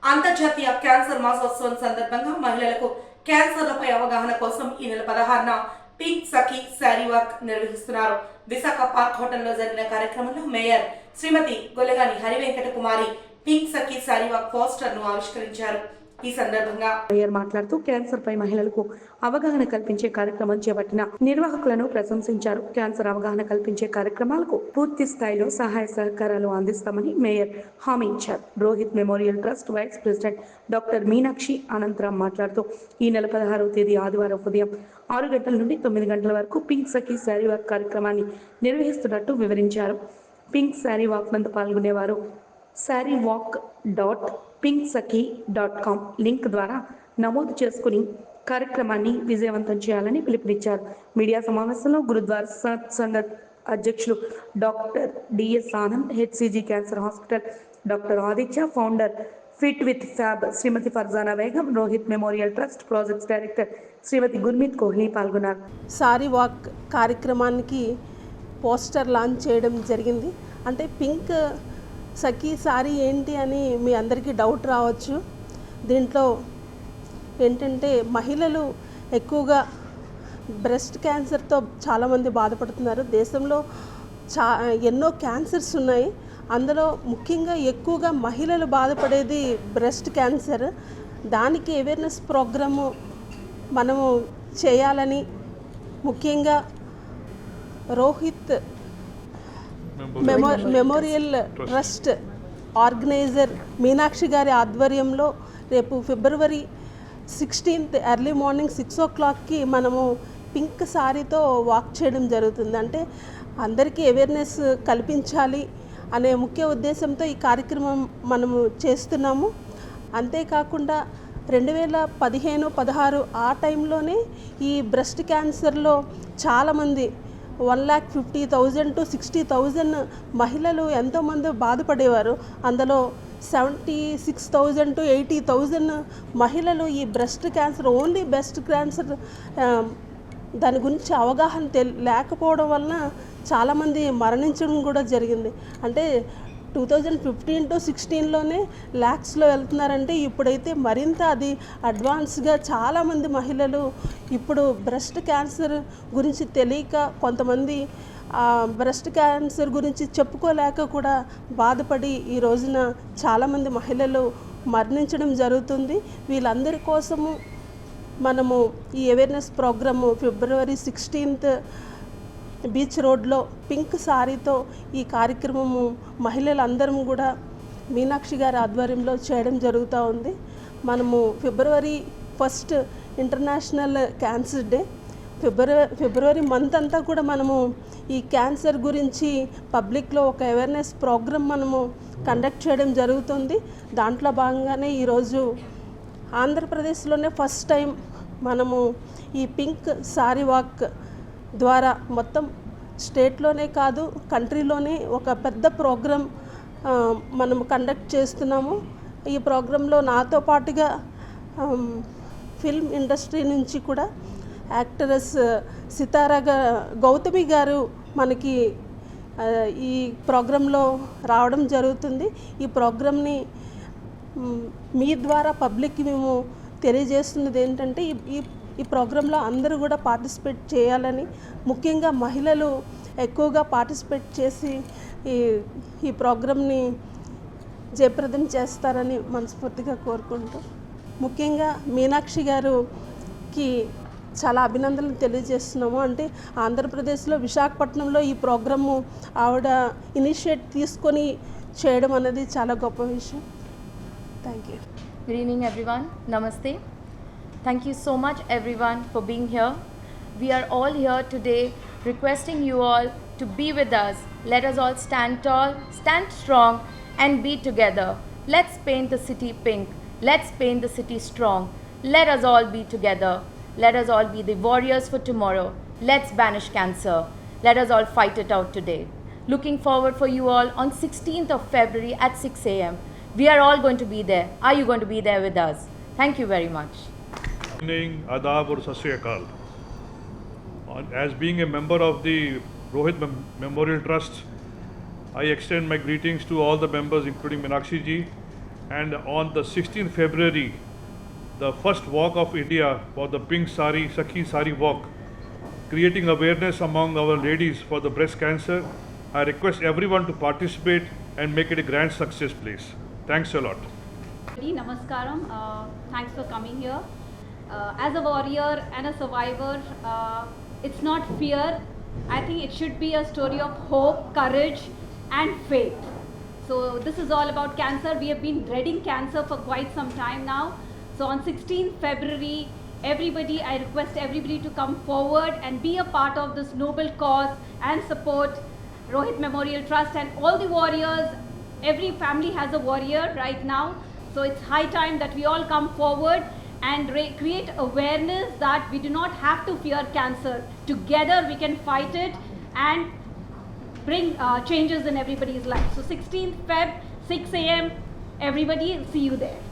అంతర్జాతీయ క్యాన్సర్ మాసోత్సవం సందర్భంగా మహిళలకు క్యాన్సర్లపై అవగాహన కోసం ఈ నెల 16న పింక్ సఖీ శారీ వాక్ నిర్వహిస్తున్నారు. విశాఖ పార్క్ హోటల్లో జరిగిన కార్యక్రమంలో మేయర్ శ్రీమతి గొల్లగాని హరివెంకట కుమారి పింక్ సఖీ శారీ వాక్ పోస్టర్ ను ఆవిష్కరించారు. ఈ సందర్భంగా మేయర్ మాట్లాడుతూ క్యాన్సర్ పై మహిళలకు అవగాహన కల్పించే కార్యక్రమం చేపట్టిన నిర్వాహకులను ప్రశంసించారు. క్యాన్సర్ అవగాహన కల్పించే కార్యక్రమాలకు పూర్తి స్థాయిలో సహాయ సహకారాలు అందిస్తామని మేయర్ హామీ ఇచ్చారు. Rohit memorial trust vice president doctor Meenakshi Anantharam మాట్లాడుతూ ఈ నెల 16వ తేదీ ఆదివారం ఉదయం 6 గంటల నుండి 9 గంటల వరకు పింక్ సఖీ శారీ వాక్ కార్యక్రమాన్ని నిర్వహిస్తున్నట్టు వివరించారు. పింక్ శారీ వాక్ నందు పాల్గొనేవారు sarywalk.pinksakhi.com లింక్ ద్వారా నమోదు చేసుకుని కార్యక్రమాన్ని విజయవంతం చేయాలని పిలుపునిచ్చారు. మీడియా సమావేశంలో గురుద్వార్ సత్ సంగత్ అధ్యక్షులు doctor DS Anand, HCG cancer hospital doctor Aditya, founder fit with fab Shrimati Farzana Begum, Rohit memorial trust projects director Shrimati Gurmeet Kohli పాల్గొన్నారు. సారీ వాక్ కార్యక్రమానికి పోస్టర్ లాంచ్ చేయడం జరిగింది. అంటే పింక్ సఖీ సారీ ఏంటి అని మీ అందరికీ డౌట్ రావచ్చు. దీంట్లో ఏంటంటే మహిళలు ఎక్కువగా బ్రెస్ట్ క్యాన్సర్తో చాలామంది బాధపడుతున్నారు. దేశంలో ఎన్నో క్యాన్సర్స్ ఉన్నాయి. అందులో ముఖ్యంగా ఎక్కువగా మహిళలు బాధపడేది బ్రెస్ట్ క్యాన్సర్. దానికి అవేర్నెస్ ప్రోగ్రాము మనము చేయాలని ముఖ్యంగా Rohit memorial trust organiser Meenakshi గారి ఆధ్వర్యంలో రేపు ఫిబ్రవరి 16th ఎర్లీ మార్నింగ్ 6 o'clockకి మనము పింక్ సారీతో వాక్ చేయడం జరుగుతుంది. అంటే అందరికీ అవేర్నెస్ కల్పించాలి అనే ముఖ్య ఉద్దేశంతో ఈ కార్యక్రమం మనము చేస్తున్నాము. అంతేకాకుండా 2015-16 ఆ టైంలోనే ఈ బ్రెస్ట్ క్యాన్సర్లో చాలామంది 1,50,000 to 60,000 మహిళలు ఎంతోమంది బాధపడేవారు. అందులో 76,000 to 80,000 మహిళలు ఈ breast cancer, only breast cancer దాని గురించి అవగాహన లేకపోవడం వలన చాలామంది మరణించడం కూడా జరిగింది. అంటే 2015 to 16లోనే ల్యాక్స్లో వెళ్తున్నారంటే ఇప్పుడైతే మరింత అది అడ్వాన్స్గా చాలామంది మహిళలు ఇప్పుడు బ్రెస్ట్ క్యాన్సర్ గురించి తెలియక కొంతమంది బ్రెస్ట్ క్యాన్సర్ గురించి చెప్పుకోలేక కూడా బాధపడి ఈ రోజున చాలామంది మహిళలు మరణించడం జరుగుతుంది. వీళ్ళందరి కోసము మనము ఈ అవేర్నెస్ ప్రోగ్రాము ఫిబ్రవరి 16th బీచ్ రోడ్లో పింక్ సారీతో ఈ కార్యక్రమము మహిళలందరం కూడా మీనాక్షి గారి ఆధ్వర్యంలో చేయడం జరుగుతూ ఉంది. మనము ఫిబ్రవరి 1st ఇంటర్నేషనల్ క్యాన్సర్ డే. ఫిబ్రవరి మంత్ అంతా కూడా మనము ఈ క్యాన్సర్ గురించి పబ్లిక్లో ఒక అవేర్నెస్ ప్రోగ్రామ్ మనము కండక్ట్ చేయడం జరుగుతుంది. దాంట్లో భాగంగానే ఈరోజు ఆంధ్రప్రదేశ్లోనే ఫస్ట్ టైం మనము ఈ పింక్ సారీ వాక్ ద్వారా మొత్తం స్టేట్లోనే కాదు కంట్రీలోనే ఒక పెద్ద ప్రోగ్రాం మనం కండక్ట్ చేస్తున్నాము. ఈ ప్రోగ్రాంలో నాతో పాటుగా ఫిల్మ్ ఇండస్ట్రీ నుంచి కూడా యాక్టరస్ సితారా గౌతమి గారు మనకి ఈ ప్రోగ్రాంలో రావడం జరుగుతుంది. ఈ ప్రోగ్రాంని మీ ద్వారా పబ్లిక్కి మేము తెలియజేస్తున్నది ఏంటంటే ఈ ప్రోగ్రాంలో అందరూ కూడా పార్టిసిపేట్ చేయాలని, ముఖ్యంగా మహిళలు ఎక్కువగా పార్టిసిపేట్ చేసి ఈ ప్రోగ్రాంని జయప్రదం చేస్తారని మనస్ఫూర్తిగా కోరుకుంటూ, ముఖ్యంగా మీనాక్షి గారికి చాలా అభినందనలు తెలియజేస్తున్నాము. అంటే ఆంధ్రప్రదేశ్లో విశాఖపట్నంలో ఈ ప్రోగ్రాము ఆవిడ ఇనిషియేట్ తీసుకొని చేయడం అనేది చాలా గొప్ప విషయం. Thank you. Good evening everyone. Namaste. Thank you so much everyone for being here. We are all here today requesting you all to be with us. Let us all stand tall, stand strong and be together. Let's paint the city pink. Let's paint the city strong. Let us all be together. Let us all be the warriors for tomorrow. Let's banish cancer. Let us all fight it out today. Looking forward for you all on 16th of February at 6 a.m. We are all going to be there. Are you going to be there with us? Thank you very much. Good evening, Adab or Sat Sri Akal. As being a member of the Rohit Memorial Trust, I extend my greetings to all the members, including Meenakshi ji, And on the 16th February, the first walk of India for the Pink Sari Sakhi Sari Walk, creating awareness among our ladies for the breast cancer. I request everyone to participate and make it a grand success, please. Thanks a lot. Namaskaram. Thanks for coming here. As a warrior and a survivor, it's not fear. I think it should be a story of hope, courage, and faith. So this is all about cancer. We have been dreading cancer for quite some time now. So on 16th February, I request everybody to come forward and be a part of this noble cause and support Rohit Memorial Trust and all the warriors. Every family has a warrior right now. So it's high time that we all come forward and create awareness that we do not have to fear cancer. Together we can fight it and bring changes in everybody's life. So 16th Feb, 6 a.m. Everybody, see you there.